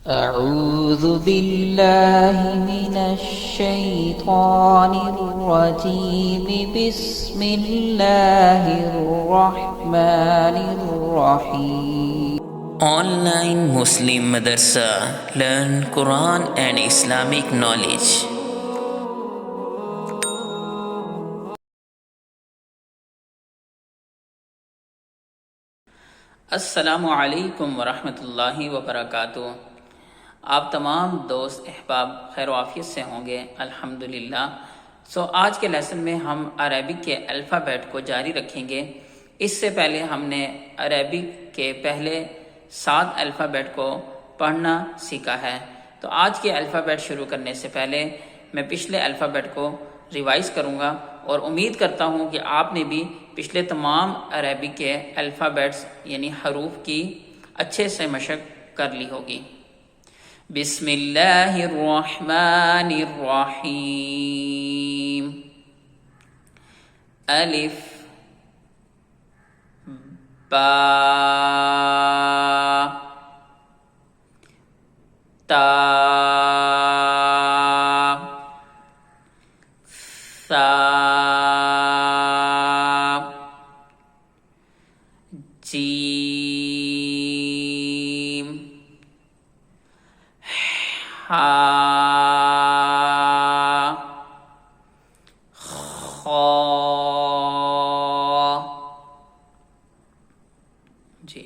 أعوذ بالله من الشيطان الرجيم بسم الله الرحمن الرحيم Online Muslim Madrasa. Learn Quran and Islamic knowledge. السلام علیکم ورحمۃ اللہ وبرکاتہ۔ آپ تمام دوست احباب خیر و عافیت سے ہوں گے الحمدللہ۔ آج کے لیسن میں ہم عربک کے الفابیٹ کو جاری رکھیں گے۔ اس سے پہلے ہم نے عربک کے پہلے 7 الفابیٹ کو پڑھنا سیکھا ہے۔ تو آج کے الفابیٹ شروع کرنے سے پہلے میں پچھلے الفابیٹ کو ریوائز کروں گا اور امید کرتا ہوں کہ آپ نے بھی پچھلے تمام عربک کے الفابیٹس یعنی حروف کی اچھے سے مشق کر لی ہوگی۔ بسم اللہ الرحمن الرحیم۔ الف با تا ثا جیم حا خا۔ جی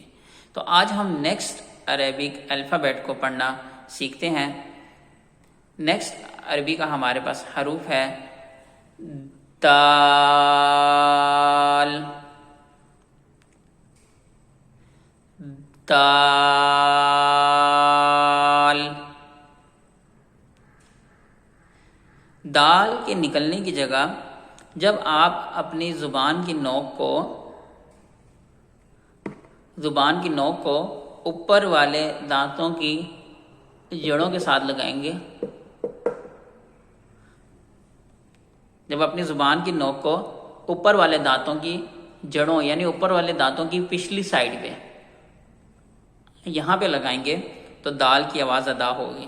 تو آج ہم نیکسٹ عربک الفابیٹ کو پڑھنا سیکھتے ہیں۔ نیکسٹ عربی کا ہمارے پاس حروف ہے دال، دال۔ دال کے نکلنے کی جگہ جب آپ اپنی زبان کی نوک کو اوپر والے دانتوں کی جڑوں کے ساتھ لگائیں گے، جب اپنی زبان کی نوک کو اوپر والے دانتوں کی جڑوں یعنی اوپر والے دانتوں کی پچھلی سائڈ پہ یہاں پہ لگائیں گے تو دال کی آواز ادا ہوگی،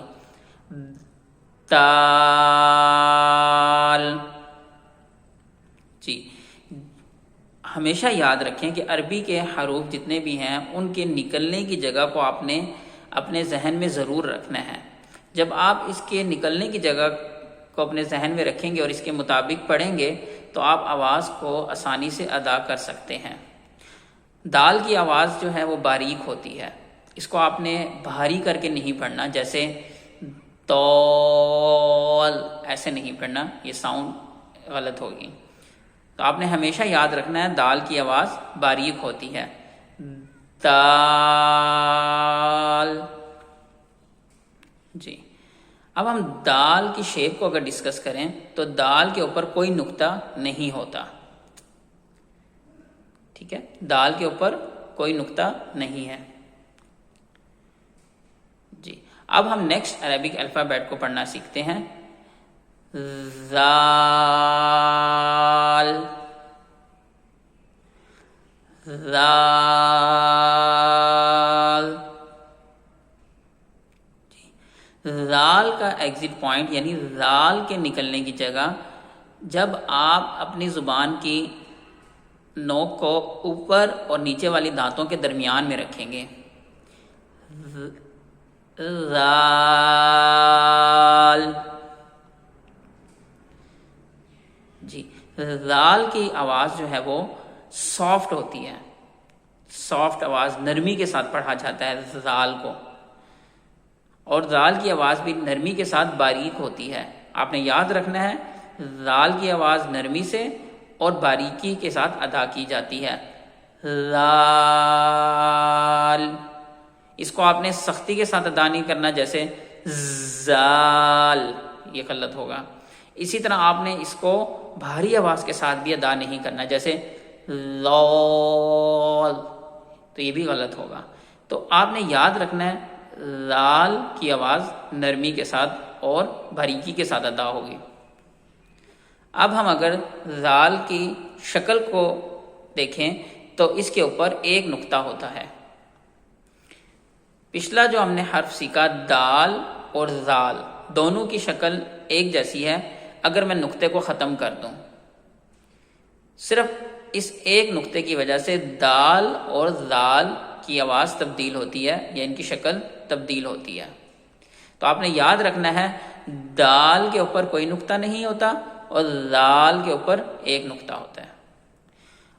دال۔ جی ہمیشہ یاد رکھیں کہ عربی کے حروف جتنے بھی ہیں ان کے نکلنے کی جگہ کو آپ نے اپنے ذہن میں ضرور رکھنا ہے۔ جب آپ اس کے نکلنے کی جگہ کو اپنے ذہن میں رکھیں گے اور اس کے مطابق پڑھیں گے تو آپ آواز کو آسانی سے ادا کر سکتے ہیں۔ دال کی آواز جو ہے وہ باریک ہوتی ہے، اس کو آپ نے بھاری کر کے نہیں پڑھنا، جیسے تول ایسے نہیں پڑھنا، یہ ساؤنڈ غلط ہوگی۔ تو آپ نے ہمیشہ یاد رکھنا ہے دال کی آواز باریک ہوتی ہے، دال۔ جی اب ہم دال کی شیپ کو اگر ڈسکس کریں تو دال کے اوپر کوئی نقطہ نہیں ہوتا، ٹھیک ہے، دال کے اوپر کوئی نقطہ نہیں ہے۔ جی اب ہم نیکسٹ عربک الفابیٹ کو پڑھنا سیکھتے ہیں۔ ذال، ذال۔ ذال کا ایگزٹ پوائنٹ یعنی ذال کے نکلنے کی جگہ جب آپ اپنی زبان کی نوک کو اوپر اور نیچے والی دانتوں کے درمیان میں رکھیں گے، ذال۔ جی ذال کی آواز جو ہے وہ سافٹ ہوتی ہے، سافٹ آواز، نرمی کے ساتھ پڑھا جاتا ہے ذال کو، اور ذال کی آواز بھی نرمی کے ساتھ باریک ہوتی ہے۔ آپ نے یاد رکھنا ہے ذال کی آواز نرمی سے اور باریکی کے ساتھ ادا کی جاتی ہے، ذال۔ اس کو آپ نے سختی کے ساتھ ادا نہیں کرنا، جیسے زال، یہ غلط ہوگا۔ اسی طرح آپ نے اس کو بھاری آواز کے ساتھ بھی ادا نہیں کرنا، جیسے لول، تو یہ بھی غلط ہوگا۔ تو آپ نے یاد رکھنا ہے ذال کی آواز نرمی کے ساتھ اور باریکی کے ساتھ ادا ہوگی۔ اب ہم اگر ذال کی شکل کو دیکھیں تو اس کے اوپر ایک نقطہ ہوتا ہے، پچھلا جو ہم نے حرف سیکھا دال اور زال، دونوں کی شکل ایک جیسی ہے اگر میں نقطے کو ختم کر دوں، صرف اس ایک نقطے کی وجہ سے دال اور زال کی آواز تبدیل ہوتی ہے یا ان کی شکل تبدیل ہوتی ہے۔ تو آپ نے یاد رکھنا ہے دال کے اوپر کوئی نقطہ نہیں ہوتا اور زال کے اوپر ایک نقطہ ہوتا ہے۔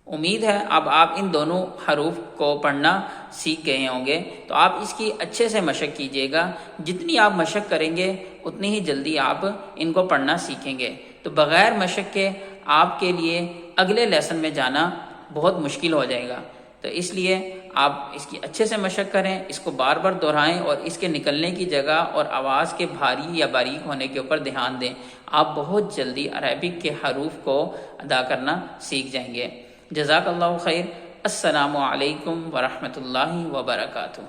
امید ہے اب آپ ان دونوں حروف کو پڑھنا سیکھ گئے ہوں گے، تو آپ اس کی اچھے سے مشق کیجیے گا۔ جتنی آپ مشق کریں گے اتنی ہی جلدی آپ ان کو پڑھنا سیکھیں گے۔ تو بغیر مشق کے آپ کے لیے اگلے لیسن میں جانا بہت مشکل ہو جائے گا، تو اس لیے آپ اس کی اچھے سے مشق کریں، اس کو بار بار دہرائیں اور اس کے نکلنے کی جگہ اور آواز کے بھاری یا باریک ہونے کے اوپر دھیان دیں۔ آپ بہت جلدی عربک کے حروف کو ادا کرنا سیکھ جائیں گے۔ جزاک اللہ خیر۔ السلام علیکم ورحمۃ اللہ وبرکاتہ۔